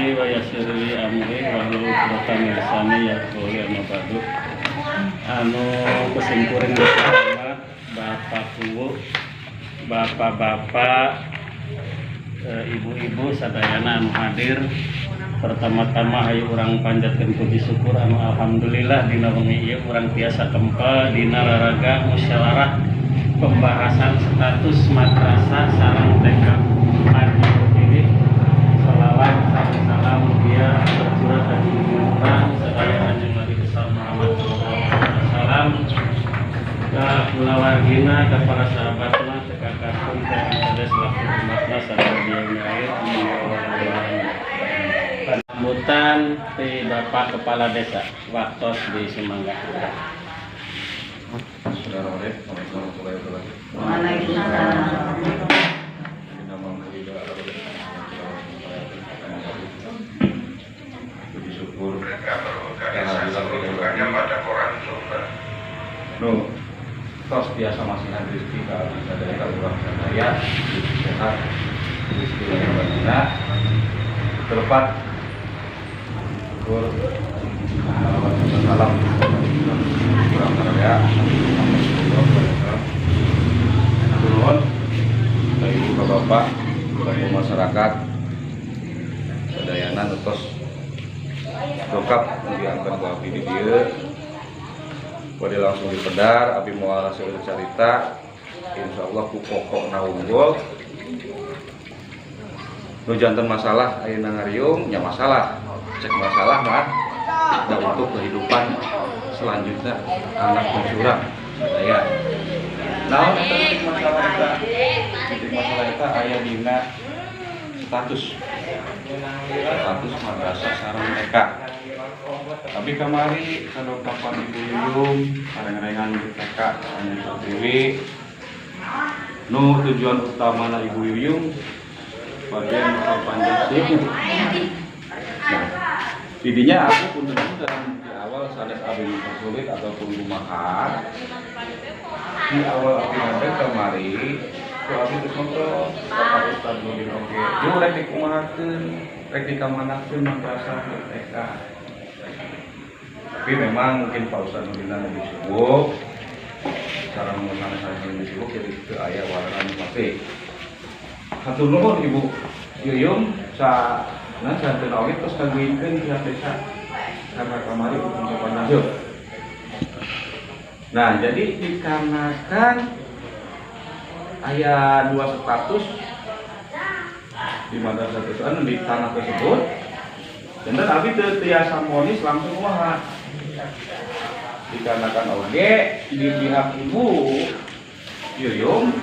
sadri wa yassir li amri wahlul 'uqdatam min lisani yafqahu qawli. Anu kesingkuring hormat Bapak-Ibu, Bapak-bapak, ibu-ibu sadayana anu hadir. Pertama-tama hayu urang panjatkeun puji syukur anu alhamdulillah dina wengi ieu urang tiasa kempa dina raraga musyawarah pembahasan status madrasah sareng TK Maju ini. Shalawat salam dia tercurah dari urang sadaya Kanjeng Nabi besar Muhammad sallallahu alaihi wasallam ka kulawargina ka para sahabatna teka kasung ka sadaya selaku umatna sadaya biaya air sambutan ti Bapak Kepala Desa waktos di Sumangga. Tos biasa masih rezeki kalau sadaya kurang sadaya sehat rezeki yang berguna terlepas syukur salam kurang sadaya turun dari ibu bapak dari masyarakat sadayana ngetos dokap diangkat ke api di dia pada langsung dipedar api mau hasil cerita insyaallah ku pokok na unggul nu janten masalah ayeuna ngariung nya masalah cek masalah mah dan untuk kehidupan selanjutnya anak mencurang saya nah titik masalah eta aya dina status madrasah sareng TK. Tapi kemari kalau kapan Ibu Yuyung areng-arengan di TK hanya Dewi nu tujuan utama na Ibu Yuyung bagian memperpanjang ibu. Nah, didinya aku pun dalam di awal sanes abi mempersulit ataupun kumaha di awal aku nanti kemari ku abi terus ngobrol Bapak Ustaz Nudin oke yuk rek dikumahakeun rek dikamanakeun madrasah TK. Tapi memang mungkin Pak Ustaz Nudin lebih sibuk cara menggunakan saya lebih sibuk jadi ke ayah warna mati hatur nuhun Ibu Yuyung sa nah santen oge terus kageuikeun pihak desa karena kamari untuk panjang. Nah jadi dikarenakan aya dua status di madrasah tersebut di tanah tersebut dan abi teu tiasa monis langsung kumaha dikarenakan oge di pihak Ibu Yuyung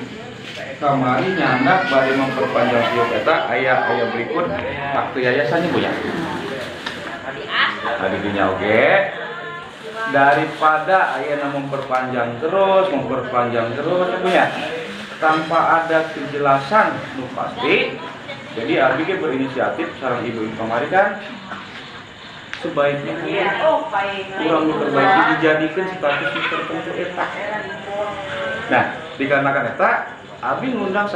kamari nyandak bari memperpanjang sieup eta aya berikut akte yayasannya Bu ya. Tadi dinya oge daripada ayeuna memperpanjang terus Bu ya tanpa ada kejelasan nu pasti. Jadi abi ge berinisiatif sareng ibu kamari kan sebaiknya kurang diperbaiki dijadikan status tertentu eta. Nah, dikarenakan eta abi ngundang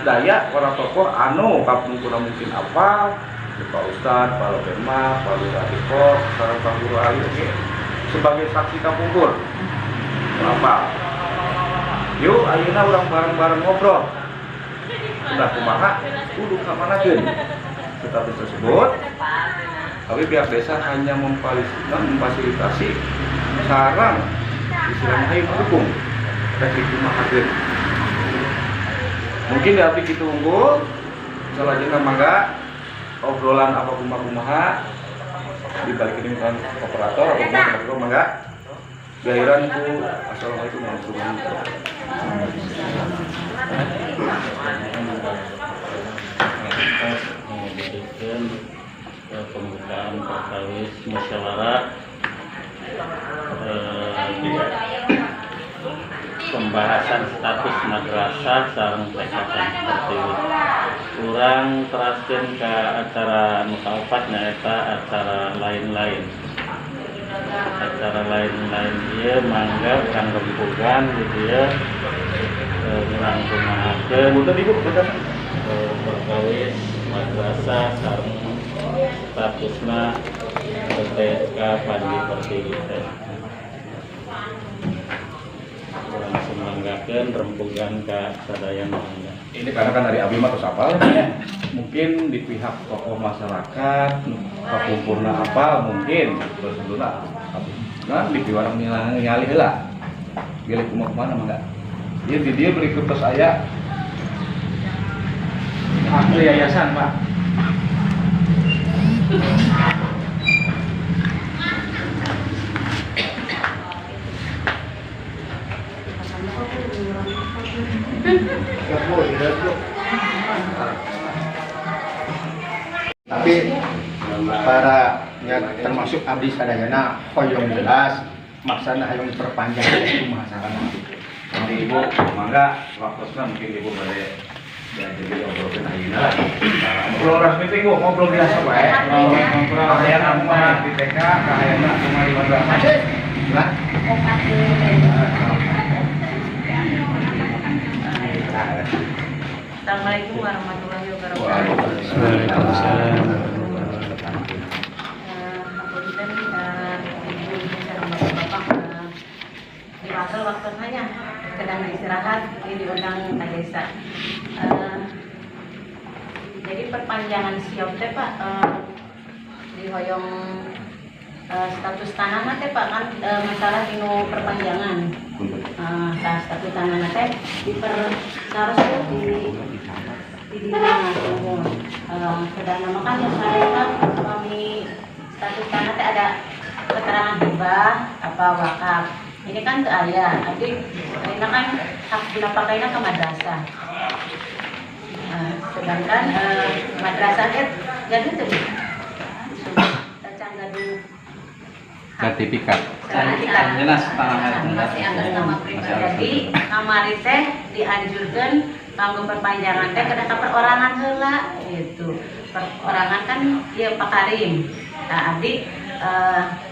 daya para tokoh anu kapun kurang mungkin apa Pak Ustadz, Pak Lopema, Pak Lurah Depok, sareng Pak Guru Ayu sebagai saksi kapungkur. Apa? Yuk ayeuna urang bareng-bareng ngobrol. Udah kumaha kudu kamanakeun status tersebut. Tapi pihak desa hanya memfasilitasi sarang istilahnya hukum teknik kumahakeun. Mungkin di api kita unggul selanjutnya mangga obrolan apa kumaha dibalik ini kan operator apa kumaha mangga gairan ku assalamualaikum warahmatullahi wabarakatuh. Pembukaan perkawis musyawarah pembahasan status madrasah sareng TK seperti itu. Kurang teraskeun ke acara musawarat nyaeta acara lain-lain. Acara lain-lain ieu mangga urang rembugan gitu ya. Urang kumahakeun perkawis madrasah sareng statusna TK Panji Pertiwi teh. Kurang semanggakeun rempugan ka sadaya mangga. Ini karena kan dari Abi mah terus apal ya. Mungkin di pihak tokoh masyarakat, kakumpulna apa mungkin terus dululah. Nah, di warung ngalih heula. Pilih kemana enggak? Dia beli kertas aya. Ahli yayasan, Pak. Tapi para termasuk abdi sadayana hoyong jelas maksana hayong perpanjang itu masalah. Nanti Ibu mangga waktunya mungkin Ibu boleh jadi obrolin ayeuna lah. Ngobrol resmi teh ngobrol biasa wae. Ngobrol hayana mah di TK, hayana cuma di madrasah. Lah. Assalamualaikum warahmatullahi wabarakatuh. Waalaikumsalam. Punten ibu sareng bapak di waktu saya sedang istirahat ini diundang ke desa. Jadi perpanjangan siop teh Pak di hoyong status tanah teh Pak kan masalah dino perpanjangan. Status tanah teh dipersaros di mana sedang nama kan yang saya kami status tanah teh ada keterangan hibah apa wakaf. Ini kan ke ayah, jadi ini kan hak guna pakainya ke madrasah. Sedangkan madrasahnya jadi tuh tacang gaduh Sertifikat. jelas masih atas nama pribadi. Kamari teh dianjurkan kanggo perpanjangan teh kedah perorangan heula gitu. Perorangan kan ieu Pak Karim. Nah, abdi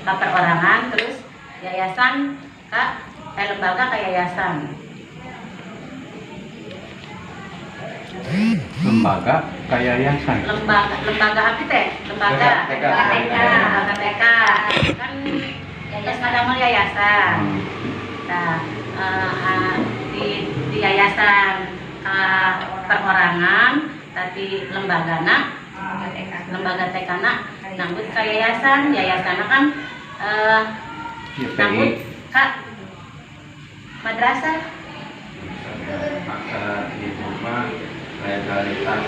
ka perorangan terus yayasan lembaga ke yayasan. Lembaga kayayasan. Lembaga apa teh? Lembaga TK. Kan yayasan ada mah yayasan. Nah, di yayasan perorangan tapi lembaga TK nambut ke yayasan kan nambut Kak madrasah Maka itu mah legalitas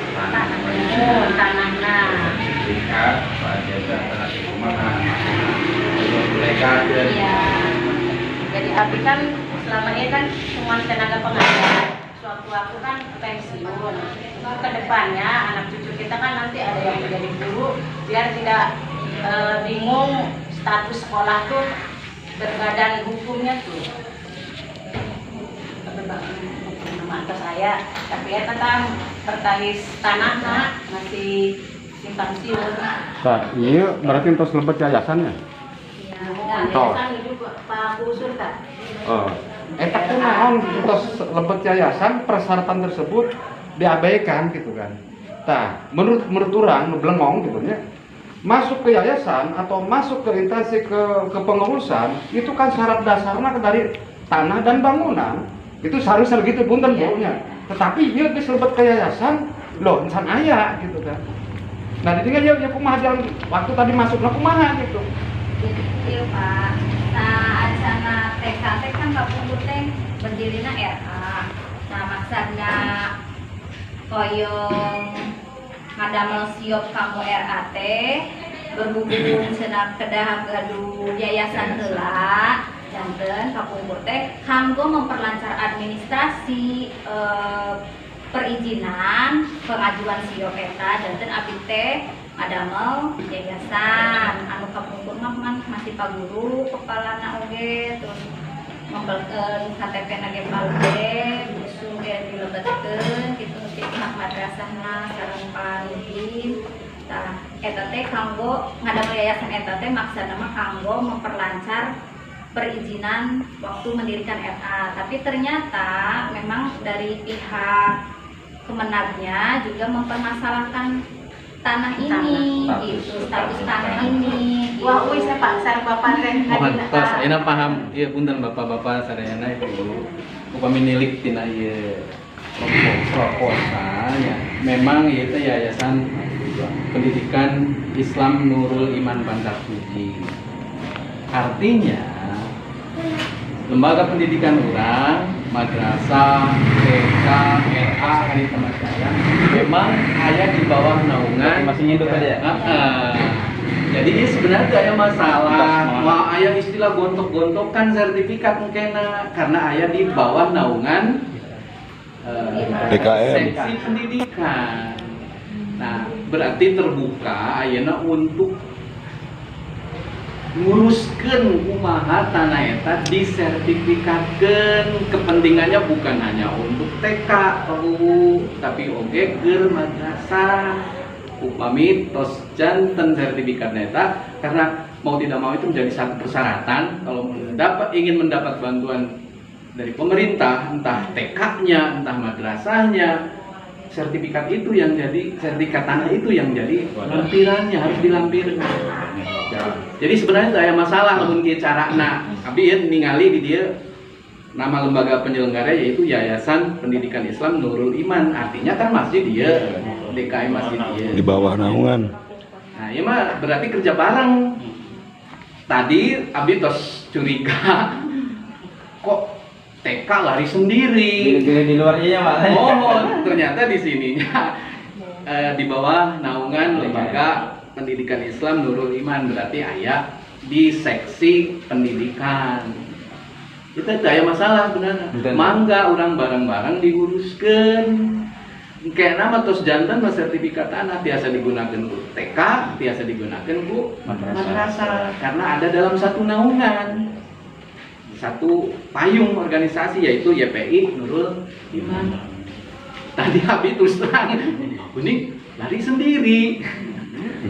tanahnya sertifikat pada tanah itu mah legal. iya. Jadi abdi kan selama ini kan cuma tenaga pengajar. Suatu waktu kan pensiun. Ke depannya anak cucu kita kan nanti ada yang menjadi guru biar tidak bingung status sekolah tuh berbadan hukumnya tuh. Nama atas saya, tapi ya tentang terkait tanah masih simpang siur. Iya, berarti untuk lebet yayasannya. Iya, yayasan itu Pak Kusur Kak. Eta kunaon untuk lebet yayasan persyaratan tersebut diabaikan gitu kan. Tah, menurut orang blengong gitu ya. Masuk ke yayasan atau masuk ke instansi ke pengurusan itu kan syarat dasarnya dari tanah dan bangunan. Itu seharusnya gitu punten Bu nya. Tetapi ieu geus lebet ke yayasan, loh encan aya gitu kan. Nah, ditinggal ya kumaha jalan waktu tadi masuknya kumaha gitu. Iya Pak, nah acara TK kan Pak Punggut teh berdirinya RA. Nah maksudnya koyong ngadamel siop kamu RAT berhubung sedang kedah gaduh yayasan heula janten Pak Punggut teh kanggo memperlancar administrasi perizinan pengajuan siop eta janten abdi teh adamel yayasan anu kapungkur mah masih Pak Guru kepalana oge terus membelkeun KTP nage palge busung ge dilebetkeun kitu ti pihak madrasahna sareng panudim tah eta teh kanggo ngadamel yayasan eta teh maksudna mah kanggo memperlancar perizinan waktu mendirikan RA tapi ternyata memang dari pihak Kemenagnya juga mempermasalahkan tanah ini, gitu, status tanah ini. Wah, wih saya Pak, saya Bapak teh Mohon ngadina, tos ayeuna paham ieu punten bapak-bapak sadayana itu upami nilik tina ieu proposal ya. Memang ieu teh yayasan pendidikan Islam Nurul Iman Bandar Suci. Artinya lembaga pendidikan orang, madrasah, TK, LA, hari Tamasya memang aya di bawah naungan masih nyinduk aja ya? Jadi ini sebenarnya tidak ada masalah. Mau aya istilah gontok-gontokan sertifikat mungkin karena aya di bawah naungan DKM. seksi pendidikan. Nah, berarti terbuka ayeuna untuk nguruskeun kumaha tanah eta disertifikatkeun. Kepentingannya bukan hanya untuk TK tapi oge keur madrasah. Upami tos janten sertifikat eta karena mau tidak mau itu menjadi satu persyaratan kalau ingin mendapat bantuan dari pemerintah, entah TK-nya, entah madrasahnya, sertifikat itu yang jadi sertifikat tanah itu yang jadi lampirannya harus dilampirkan. Jadi sebenarnya tidak ada masalah namun kieu carana. Abi ningali di dia nama lembaga penyelenggara yaitu Yayasan Pendidikan Islam Nurul Iman. Artinya kan masjid dia, DKM masjid dia. Di bawah naungan. Nah, ini mah berarti kerja bareng. Tadi Abi tos curiga kok TK lari sendiri. Di luarnya ya Pak. Oh, ternyata di sininya di bawah naungan lembaga pendidikan Islam Nurul Iman, berarti aya di seksi pendidikan. Kita tidak ada masalah benar. Mangga orang bareng-bareng diuruskan. Kayak nama tos jantan mas sertifikat tanah biasa digunakan bu TK, biasa digunakan bu madrasah karena ada dalam satu naungan, satu payung organisasi yaitu YPI Nurul Iman. Tadi Habib terus terang, ini lari sendiri.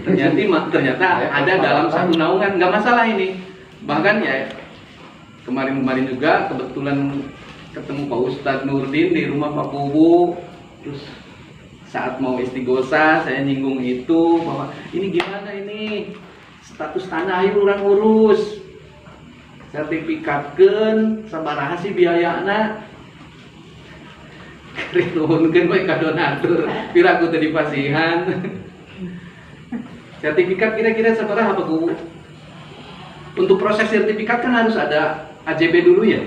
Ternyata ada dalam satu naungan, nggak masalah ini. Bahkan ya kemarin juga kebetulan ketemu Pak Ustadz Nurdin di rumah Pak Kubu. Terus saat mau istighosah saya nyinggung itu bahwa ini gimana ini status tanah ayo orang urus sertifikatkeun sabaraha sih biayana kering nuhunkeun bae ka donatur piraku teh dipasihan. Sertifikat kira-kira sabaraha Pak Kubu? Untuk proses sertifikat kan harus ada AJB dulu ya?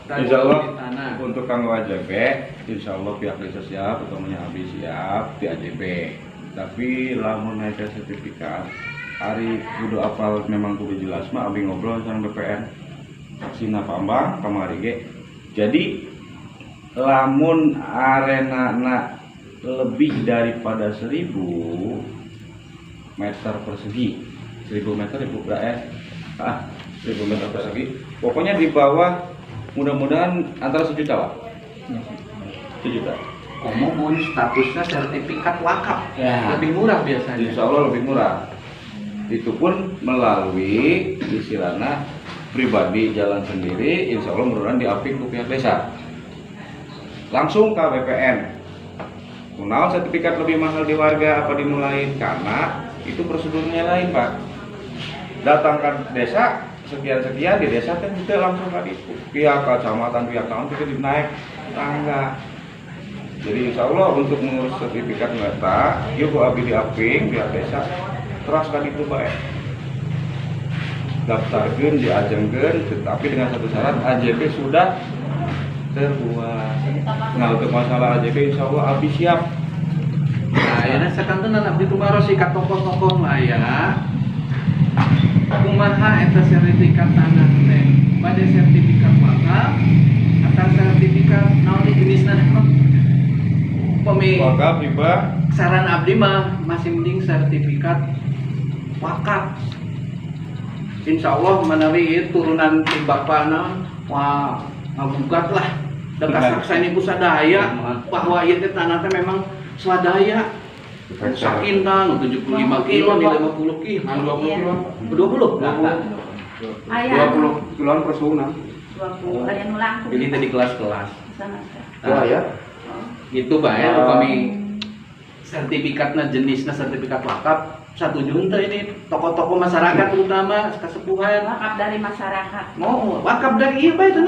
Insya Allah untuk kanggo AJB, insya Allah pihak desa siap, utamanya Abi siap di AJB. Tapi lamun naik sertifikat, hari kudu apal memang kudu jelas mah Abi ngobrol sama BPN. Sina pambang kamari ge. Jadi lamun arena lebih daripada 1000 meter persegi, 1000 meter ibu berapa? 1000 meter persegi. Pokoknya di bawah mudah-mudahan antara 1 juta Pak. 1 juta. Ngomong statusnya sertifikat wakaf, lebih murah biasanya. Insya Allah lebih murah. Itu pun melalui istilahnya pribadi jalan sendiri, insya Allah mudah-mudahan diapik ke pihak desa. Langsung ke BPN. Kunaon sertifikat lebih mahal di warga apa dimulai? Karena itu prosedurnya lain Pak. Datangkan desa sekian-sekian di desa kan juga langsung tadi pihak kecamatan pihak tahun itu dinaik tangga. Jadi insya Allah untuk mengurus sertifikat meta, yuk Abi diaping pihak desa terus kan itu baik. Daftarkan, diajengkan, tetapi dengan satu syarat AJB sudah terbuat. Nah untuk masalah AJB insya Allah Abi siap. Nah, ya sakantenan abdi tumaro sikat tokoh-tokoh lah ya. Kumaha eta sertifikat tanah teh? Bade sertifikat wakaf atau sertifikat naon jenisna? Pemi Wakaf riba. saran abdi mah masih mending sertifikat wakaf. Insya Allah menawi turunan ti bapana wah ngagugat lah. Da kasaksana ibu sadaya bahwa ieu teh tanah teh memang swadaya. Sakintan 75 kilo, 50 kilo, 20 kilo, 20 Ayah 20 kiloan per suhunan. 20 aya nu langkung. Jadi tadi kelas-kelas. Sana. Nah, ya. gitu Pak ya, kami sertifikatnya jenisnya sertifikat wakaf 1 juta ini tokoh-tokoh masyarakat terutama kesepuhan Wakaf dari masyarakat. mau wakaf dari iba itu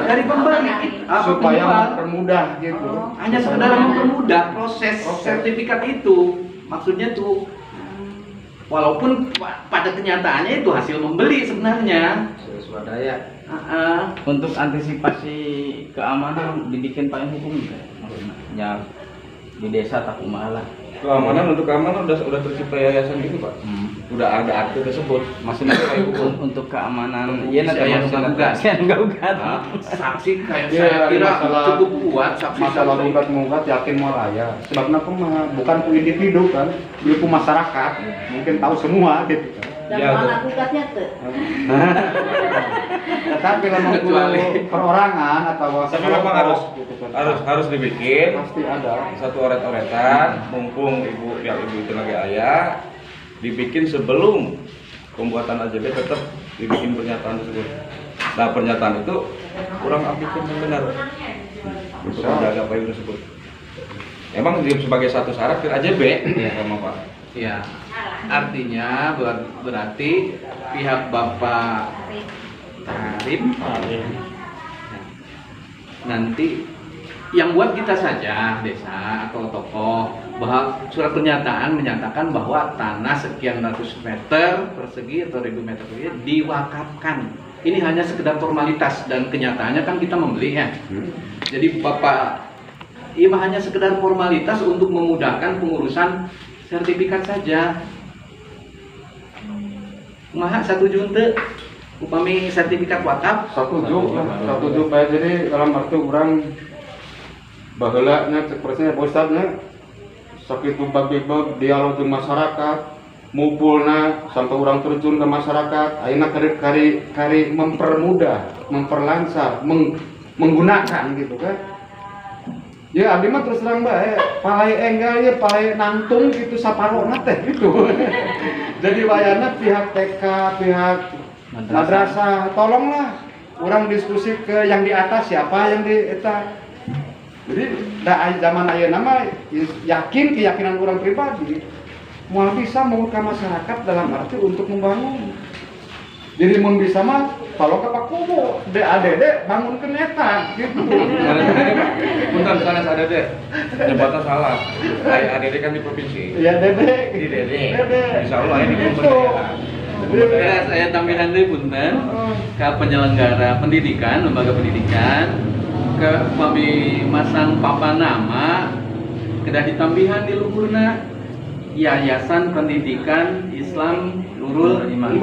dari pembeli supaya penjual. mempermudah gitu. Hanya sekedar mempermudah proses sertifikat itu maksudnya tuh walaupun pada kenyataannya itu hasil membeli sebenarnya Swadaya. Untuk antisipasi keamanan dibikin payung hukum nggak? Maksudnya ya di desa tak kumaha lah. Keamanan, untuk keamanan udah tercipta yayasan gitu Pak. Udah ada akte tersebut. Maksudnya kayak hukum untuk keamanan. Iya nanti Saya maksudnya gugat. saya nggak gugat. saksi kayak Iya, saya ada kira masalah- cukup kuat saksi Masalah gugat yakin mau raya. Sebabnya aku mah bukan ku individu kan, dia ku masyarakat. Mungkin tahu semua gitu kan. Dan Ya, mana gugatnya tuh? Tetapi kalau mau Kecuali. perorangan atau Tapi memang gitu kan. harus dibikin Pasti ada. satu oret-oretan, mumpung ibu itu lagi ayah, dibikin sebelum pembuatan AJB tetap dibikin pernyataan tersebut. Nah pernyataan itu kurang aplikasi yang benar untuk menjaga payung tersebut. Emang sebagai satu syarat ke AJB sama Pak. ya artinya berarti pihak Bapak Tarim nanti yang buat kita saja desa atau tokoh bahwa surat pernyataan menyatakan bahwa tanah sekian ratus meter persegi atau 1000 meter persegi diwakafkan. Ini hanya sekedar formalitas dan kenyataannya kan kita membeli ya. Jadi Bapak ini hanya sekedar formalitas untuk memudahkan pengurusan sertifikat saja. Maha 1 juta upami sertifikat wakaf Satu juk jadi dalam arti orang baheulanya cek presnya Ustadznya sakitu bag-bag dialog dengan masyarakat mumpulna sampai orang terjun ke masyarakat ayeuna kari mempermudah memperlancar menggunakan gitu kan ya abdi mah terus terang bae palai enggal ya palai nangtung gitu saparona teh gitu jadi wayana pihak TK pihak madrasah tolonglah orang diskusi ke yang di atas siapa yang di eta jadi zaman ayeuna mah yakin keyakinan orang pribadi mau bisa menguruskan masyarakat dalam arti untuk membangun jadi mun bisa mah kalau ke Pak Kubo DADD bangunkeun eta gitu Punten sanes ada deh. Nyebutnya salah. ADD kan di provinsi. ya Dede Di Dede. Dede Insya Allah ini Gitu. ya, saya tambahan deh punten ke penyelenggara pendidikan, lembaga pendidikan, ke upami masang papan nama, kedah ditambihan di luhurna Yayasan Pendidikan Islam Nurul Iman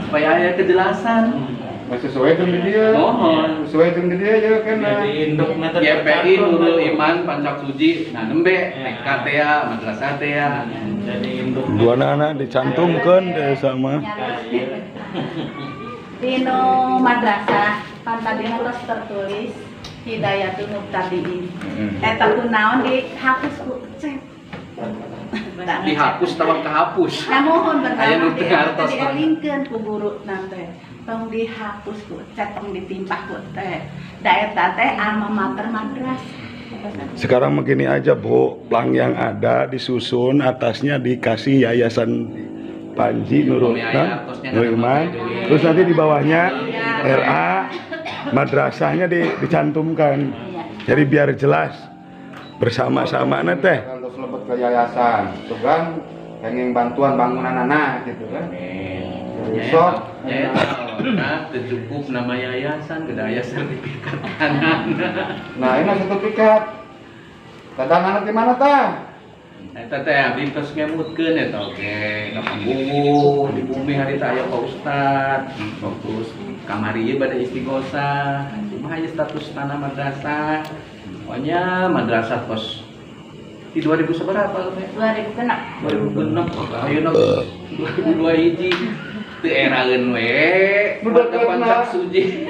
supaya aya kejelasan. masih sesuai dengan dia Mohon. sesuai dengan dia ya kan Induk meter YPI Nurul Iman Pancak Suci, nah nembe TK tea, madrasah tea. jadi induk Dua anak dicantumkan deh sama. Dino madrasah pantadina terus tertulis Hidayatul Mubtadiin. Eta kunaon dihapus ku cek. Dihapus tawang kehapus. Nah mohon Aya nu bertambah teu ngartos, Pak. dielingkeun ku guru teh. Tong dihapus ku cek tong ditimpah ku teh. Da eta teh alma mater madrasah. Sekarang begini aja Bu, plang yang ada disusun atasnya dikasih Yayasan Panji Nurul Iman, terus nanti di bawahnya RA madrasahnya dicantumkan. Jadi biar jelas bersama-sama teh. terus lebet ke yayasan sugan pengen bantuan bangunan anak gitu kan sok Nah, cukup nama yayasan, gedaya sertifikat kanan. nah ini sertifikat cadangan di mana tah Eta teh abdi tos ngemutkeun eta oge, kapangguwu di bumi harita aya Pak Ustad, fokus kamari ieu bade istighosah. Cuma aya status tanah madrasah. Pokoknya madrasah tos di 2000 seberapa lu? 2006. 2006 ayeuna 2002 hiji teu eraeun we. Budak Mata Pancak Suci.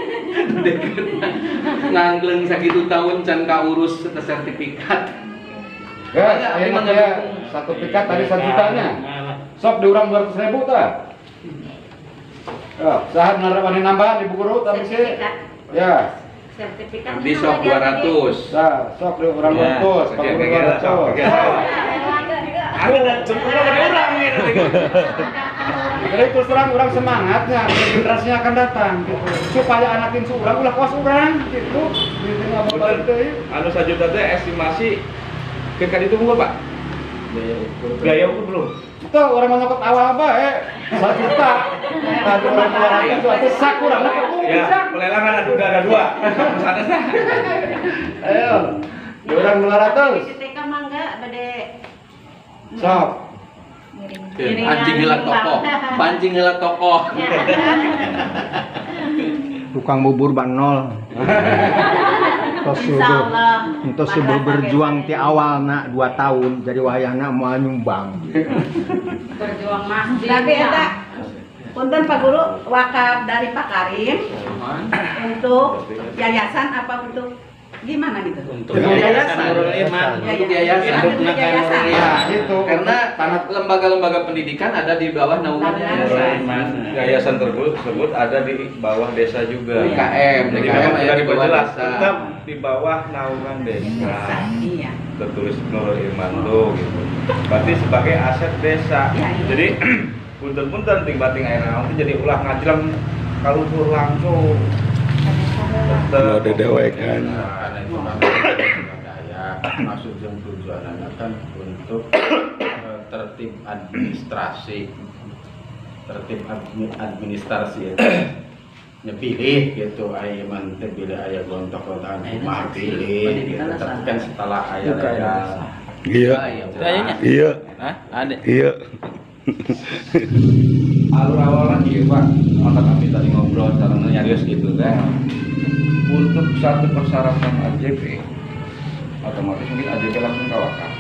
Ngangleung sakitu tahun can kaurus ke sertifikat. ya ini ya sertifikat tadi 1 jutanya sok diurang 200.000 tah ya sahat ngarepani nambah di buku tapi sih ya Sertifikat Abdi sok 200. sok diurang 200 Oke, 200 Ada jemputnya dari orang gitu. Jadi terus terang orang semangatnya, generasinya akan datang gitu. Supaya anakin seorang ulah kuas orang gitu. Gitu nggak mau balik deh. Anu sajuta teh estimasi ke kali itu enggak Pak? Gaya ukur belum? Itu orang mau nyokot awal apa 1 juta. Kalau orang keluaran itu sakurang Ya, pelelangan ada 2. Sana sah. Ayo. Ya orang melarang terus. TK mangga bade Sok. Pancing heula tokoh, pancing heula tokoh. Tukang bubur banol. Insyaallah. Untuk subuh berjuang ti awal nak 2 tahun jadi wayahna mau nyumbang. Berjuang masjid. Tapi eta punten Pak Guru wakaf dari Pak Karim untuk yayasan apa untuk gimana gitu? Untuk yayasan Nurul Iman. Untuk yayasan. Untuk yayasan. Ya, itu. Karena lembaga-lembaga pendidikan ada di bawah naungan yayasan. Yayasan tersebut ada di bawah desa juga. DKM, Jadi DKM memang ada di bawah jelas, desa. tetap di bawah naungan desa. Iya. Tertulis Nurul Iman tuh gitu. Berarti sebagai aset desa. Ya, iya. Jadi punten-punten ting-bating air naon itu jadi ulah ngajelang kaluhur langsung. Kalau ada dewek kan. Karena itu kan daya maksud yang tujuannya kan untuk tertib administrasi ya. Nyepilih gitu aya mantep bila aya gontok-gontokan mah pilih gitu. Tapi kan setelah aya Iya. Kayaknya. Iya. Hah? Ada. Iya. Alur awalnya gitu Pak, otak kami tadi ngobrol secara nyarius gitu kan. Untuk satu persyaratan AJB, otomatis mungkin AJB langsung kawakaf.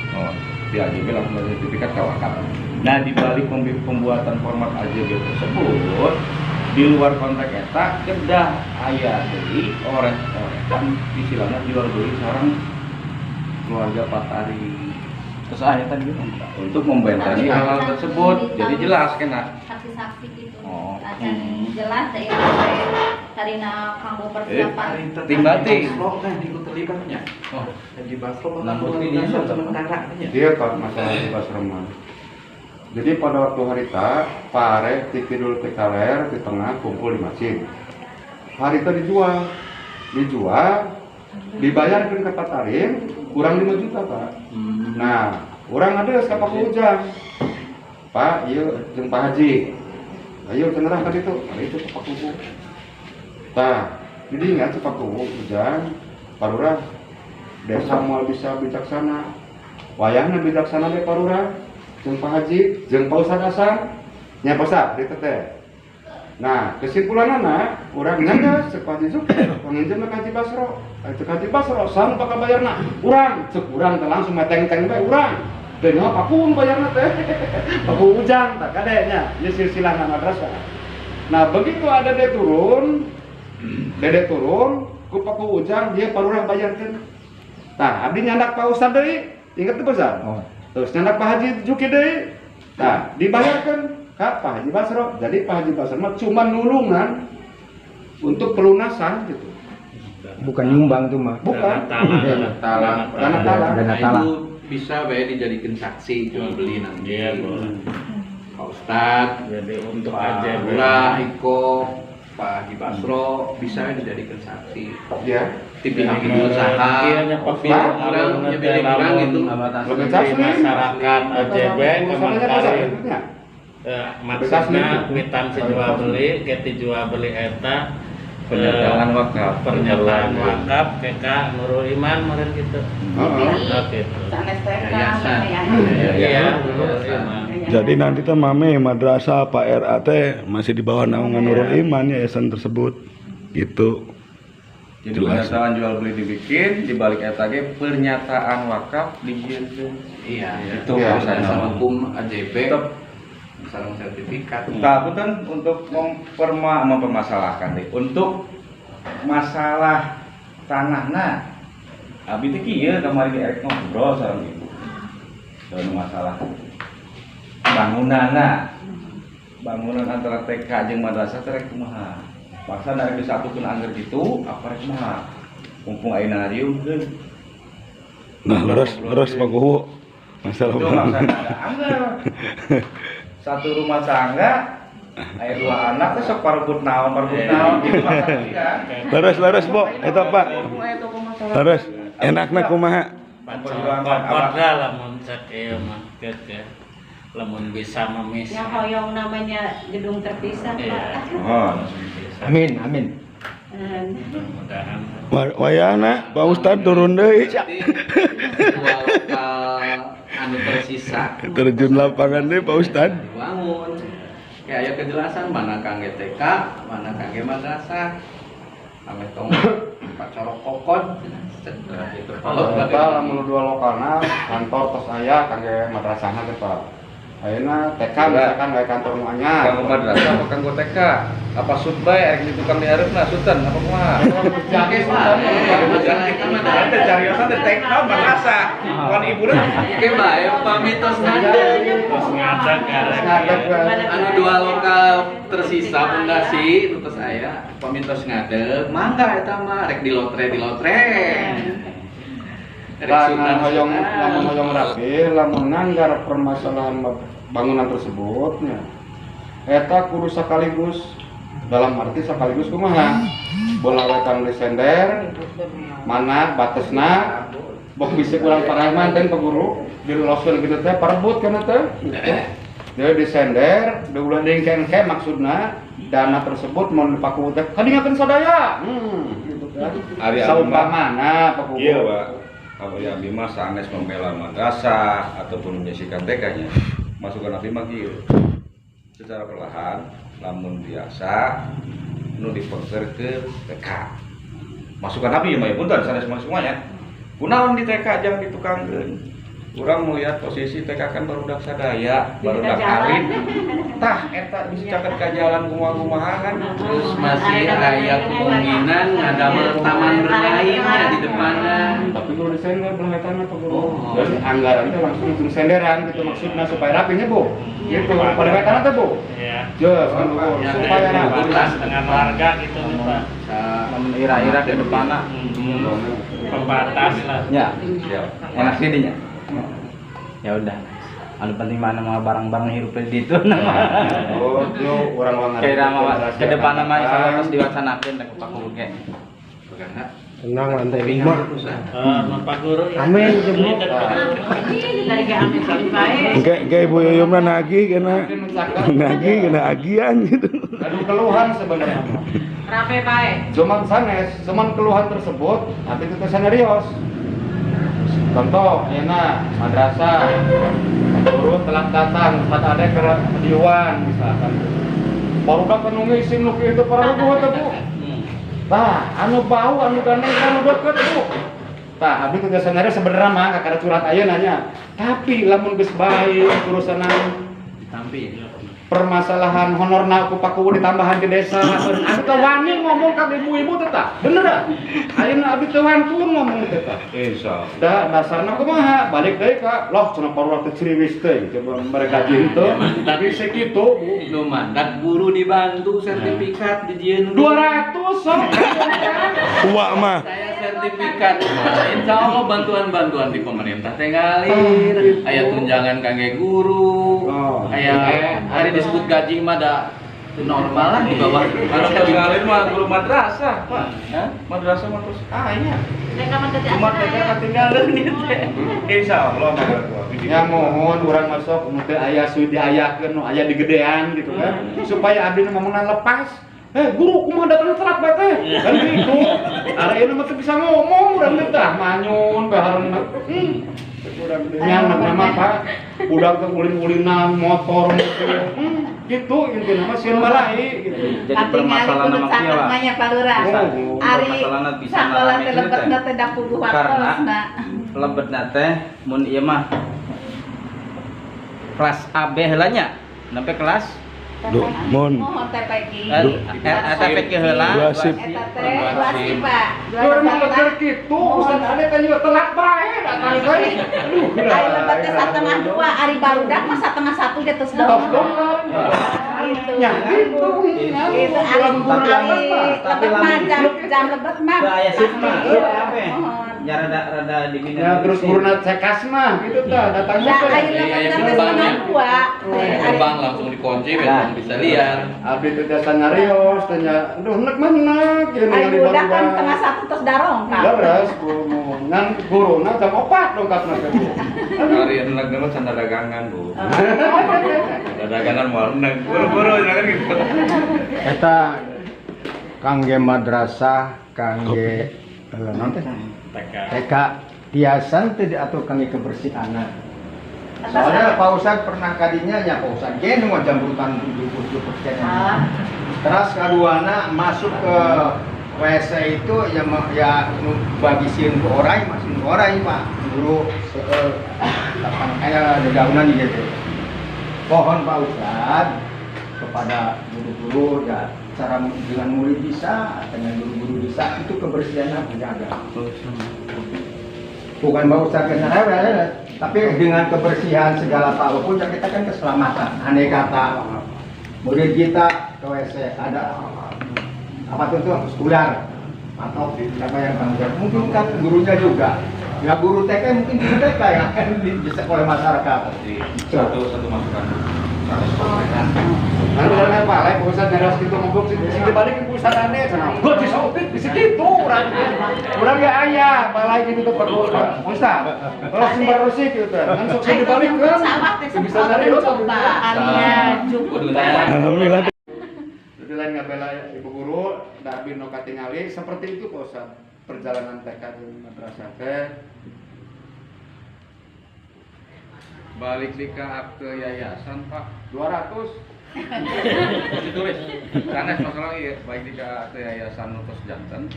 Di AJB langsung ada sertifikat kawakaf. Nah di balik pembuatan format AJB tersebut, di luar konteks eta kedah aya deui ores-oresan istilahnya jual beli sareng keluarga Patari. Terus ayat tadi Untuk membentani hal tersebut, jadi jelas kena. Saksi-saksi gitu. Oh. Acan jelas ya karina kanggo persiapan. Timbati. Ikut terlibatnya. Oh, Haji Basro Namun ini sementara. Dia kan masalah di Basreman. Jadi pada waktu harita, pare tikidul tekaler di tengah kumpul di masjid. Harita dijual, dibayarkan ke Pak Tarim, kurang 5 juta Pak. Nah, orang ada siapa Ujang, Pak, iya, jeung Pak Haji. Ayo cenderah kan itu Pak Kuku. Nah, jadi ingat Pak Kuku Ujang, Parura, desa mau bisa bijaksana, wayahna bijaksana deh Parura. Jeung Pak Haji, jeung Pak Ustad Hasan, nya Pak Ustad, itu teh. Nah, kesimpulanana, urang nyaga cek Pak Haji Zuki, penginjem ka Haji Basro. Cek Haji Basro, sanggup pakai bayarna. Urang, cek urang teh langsung meteng-teng bae urang. Teh nyawa Pakun bayarna teh. Paku Ujang, tak kadenya, ieu silsilah madrasah. Nah, begitu ada Dede turun, ku Paku Ujang dia parurang bayarkeun. Tah, abdi nyandak Pak Ustad deui, inget teh Ustad? Terus nyandak Pak Haji Juki deui. Nah, dibayarkan Kak Pak Haji Basro. Jadi Pak Haji Basro mah cuma nulungan untuk pelunasan gitu. Bukan nyumbang tuh mah. Bukan. Tanah Dana talang. itu bisa bae dijadikan saksi jual beli nanti. Iya, boleh. Pak Ustad, Jadi untuk Pak aja Lurah, Iko, Pak Haji Basro bisa dijadikan saksi. Ya. Pihak usaha, Iya, orang nyebelin orang itu Lebih saksi. masyarakat AJB Masalahnya emang pasar kari berikutnya. maksudnya kwitansi jual beli keti jual beli eta Pernyataan wakaf. pernyataan wakaf KK Nurul Iman meureun gitu. Oke. Sanes teh Yayasan. Iya, Nurul Iman. Jadi nanti teh mame madrasah Pak RAT masih di bawah naungan Nurul Iman yayasan tersebut. Gitu. Jadi Jelas. pernyataan jual beli dibikin, di balik eta ge pernyataan wakaf dijieunkeun. Iya, Itu Iya, urusannya. sama hukum AJB Tetap. sareng sertifikat. Nah, punten untuk mempermasalahkan deh. Untuk masalah tanahna, abi teh kieu kamari erek ngobrol sareng ibu. Soal masalah bangunan antara TK jeung madrasah teh rek kumaha? Paksa dari disatukeun angger gitu, apa rek kumaha? Mumpung ayeuna rieuhkeun. Nah, leres Pak Kuhu. Masalah Itu barang. masalah anggar. Satu rumah tangga, aya 2 anak teh sok parebut naon gitu masalah kan. Leres Bo, eta Pak. Leres, enakna kumaha? Memperjuangkan Kodra lamun cek ieu mah keut ya. Lamun bisa memis. Yang hoyong namanya gedung terpisah Pak. Oh, Amin, amin. Mudah-mudahan Wayana Pak Ustad turun deui. Dua lokal anu tersisa Terjun lapangan deui Pak Ustad. dibangun. Ya aya kejelasan mana kangge TK, mana kangge madrasah. Ame tong pacorok kokon. Kalau kita lamun dua lokalna kantor tos aya kangge madrasahna teh Pak. Ayeuna TK misalkan aya kantor nu anyar. kanggo madrasah apa kanggo TK? Apa sud bae erek di tukang dihareupeuna sutan apa kumaha? Oke Pak. Ada cariosan teh TK madrasah. Kan ibuna Oke bae pamitos ngadeg. terus ngajak Anu dua lokal tersisa pondasi nu tos aya pamitos ngadeg. Mangga eta mah rek dilotre. Lamun hoyong rapi, lamun nganggar permasalahan bangunan tersebutnya. Eta kudu sekaligus dalam arti sekaligus kumaha? Bola wetan disender, mana batasna, bok bisa kurang paraman dan Pak Guru, diloloskeun kitu teh parebut kana teh. Dia disender, diulah dengkengke maksudna dana tersebut mau dipaku teh kadingakeun sadaya. Gitu kan. Saumpamana Pak Guru. Iya, Pak. Kalau ya Bima sanes membela madrasah ataupun menyisikan TK-nya, masukkan Abi mah kieu. Secara perlahan, lamun biasa nu dipeker ke TK. Masukkan Abi mah punten sanes semuanya. Kunaon di TK jang ditukangkeun. Urang melihat posisi TK kan barudak sadaya, barudak alit. Tah eta bisa caket ka jalan kumaha-kumaha kan. Terus masih aya kemungkinan ngadamel taman bermain ya di depanna. Tapi kalau disender belum etan Pak Guru. Oh. Jadi anggaran itu langsung senderan gitu maksudnya supaya rapinya Bu. Gitu. Pada etan teh Bu. ya. Jelas kan Bu. Supaya rapi. Batas dengan warga gitu nih Pak. Ira-ira di depanna. Pembatas lah. Ya, Siap. enak sih dinya. Ya udah. Anu penting mana mah barang-barang hirup di itu nama. Oh, itu orang-orang Kira mah ke depan mah insyaallah terus diwacanakeun rek Pak Guru ge. Tenang lantai 5. Pak Guru. Amin, jemuk. Dari ke amin baik. Kayak Ibu Yoyomna nagih kena agian gitu. Aduh keluhan sebenarnya. Rapi baik. Cuman keluhan tersebut, tapi itu serius. Contoh, enak madrasah, guru telat datang, saat ada kediuan misalkan. Baru dapat ngisi nu itu para Bu eta Bu. Tah, anu bau, anu gandeng, anu deket Bu. Tah, abdi tugas sanare sebenarnya mah kakara curhat aya nanya. Tapi lamun geus bae urusan Tampi. permasalahan honorna ku paku ditambahan ke desa. Abi teh wani ngomong ka ibu-ibu teh tah. Bener dah. Ayeuna abi teh wantun ngomong teh tah. Insyaallah. Da dasarna kumaha? Balik deui ka loh cenah parura teh ciriwis teh coba mereka gitu. Tapi sekitu Nu mandat guru dibantu sertifikat dijieun 200 sok. Tua mah. saya sertifikat. Insyaallah bantuan-bantuan di pemerintah teh ngalir. Aya tunjangan kangge guru. Oh. Aya hari disebut gaji mah da normal lah di bawah. Kalau ketinggalan mah guru madrasah, Pak. Madrasah mah terus aya. Cuma TK ketinggalan ieu teh. Insyaallah mah Ya mohon urang masuk nu teh aya sui diayakeun nu aya di gedean gitu kan. Supaya abdi nu ngomongna lepas. Guru kumaha datang telat bae teh. Kan gitu. Are ieu mah teu bisa ngomong urang teh tah manyun baharna. Urang nyaman nama Pak. Budak teh ulin-ulinan motor gitu intina mah sieun balai gitu. Jadi permasalahan nama kieu Pak. Nanya Pak Lurah. Oh, Ari permasalahan bisa sakola teh nalami lebetna teh da puguh Karena wakosna. lebetna teh mun ieu mah kelas AB heula nya. Sampai kelas Mun. Mohon teh pagi. TPK heula. Dua sip. Eta teh wasip Pak. Urang mah bener kitu, urusan ade teh juga telat bae datang deui. Aduh, Ari lebat teh 1,2, ari barudak mah 1,1 dia terus dong. Gitu. Ya gitu. Itu ari lebat mah jam lebat mah. Aya sip mah. Mohon. ya rada dibina. Ya terus guruna cekas mah gitu tah datangnya Ya teh. ayeuna teh gerbang gua. Gerbang langsung dikunci kan bisa liar. Abdi teh jasa nyarios teh nya aduh nek menak ya Ayo udah kan tengah 1 terus darong kan. Beres ngan guruna jam 4 dongkapna teh. Hari ini lagi mah canda dagangan bu. Canda dagangan mau neng buru-buru jangan gitu. Eta kangge madrasah, kangge non teh TK biasan teh diatur kangge kebersihanan. Soalnya Pak Ustad pernah kadinya ya Pak Ustad ge nu jambutan 70%. Terus kaduana masuk ke WC itu ya bagi sieun ku orai masih ku orai Pak. Guru kapan aya dedaunan gitu. Pohon Pak Ustad kepada guru-guru ya cara dengan murid bisa, dengan guru-guru bisa itu kebersihan dijaga. Bukan bau sakit tapi dengan kebersihan segala hal pun kita kan keselamatan. Andai kata murid kita ke WC ada apa tuh ular atau siapa yang tanggung jawab, mungkin kan gurunya juga. Ya guru TK mungkin guru TK yang akan bisa oleh masyarakat. Satu masukan. Anu udah apa lain pusat neras gitu ngobok sih dibalik pusat aneh sana. Gua disopit di situ urang. Urang ge aya balai gitu teh perlu. Ustaz. Kalau sumber resik gitu teh. Kan sok dibalik kan. Bisa dari lo cobaannya cukup. Alhamdulillah. Jadi lain ngabela ibu guru da abdi nu katingali seperti itu Pak Ustaz. Perjalanan TK di madrasah teh balik di ke akte yayasan Pak 200 Ditulis. Sanes masalah ya baik di akte yayasan Nutos Janten.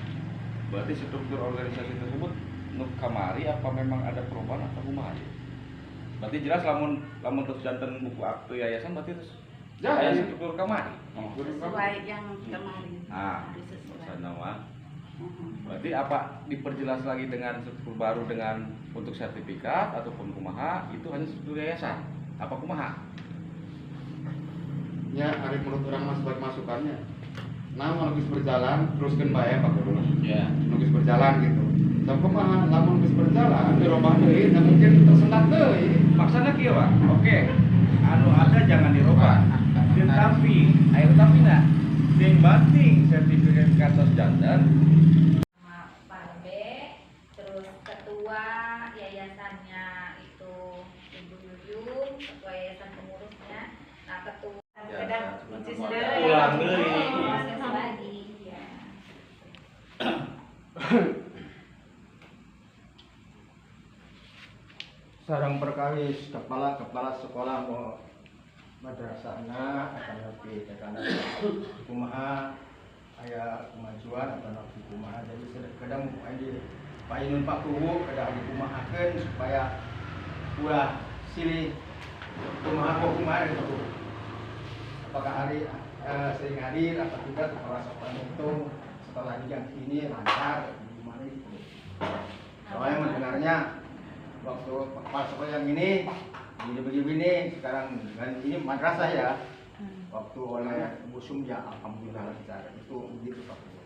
Berarti struktur organisasi tersebut nuk kamari apa memang ada perubahan atau kumaha? Berarti jelas lamun Nutos Janten buku akte yayasan berarti terus jadi struktur kamari. Sesuai yang kemarin. Ah, sana mah. Berarti apa diperjelas lagi dengan struktur baru dengan untuk sertifikat ataupun kumaha itu hanya struktur yayasan apa kumaha? Ya, hari menurut orang mas sebagai masukannya. Nah, logis berjalan teruskan bae Pak Guru. Ya. Logis berjalan gitu. Dan kumaha lamun geus berjalan dirobah deui dan mungkin tersendat deui. Maksudnya kieu Pak. Oke. Anu ada jangan dirobah. Tetapi ayo tapi nah ting banting sertifikat Nutos Janten Pak B, terus ketua yayasannya itu Ibu Yuyun, ketua yayasan pengurusnya, nah ketua Kadang kunci ulang deui. lagi, ya. Sarang perkawis kepala sekolah mau madrasahna akan lebih karena kumaha aya kemajuan atau nanti kumaha jadi kadang di painun Pak Kuwu kadang dikumahakeun supaya ulah silih kumaha itu apakah hari sering hadir atau tidak kepala sekolah itu setelah yang ini lancar gimana itu soalnya mendengarnya waktu kepala sekolah yang ini begini sekarang dengan ini madrasah ya waktu oleh musim ya alhamdulillah lancar itu begitu Pak.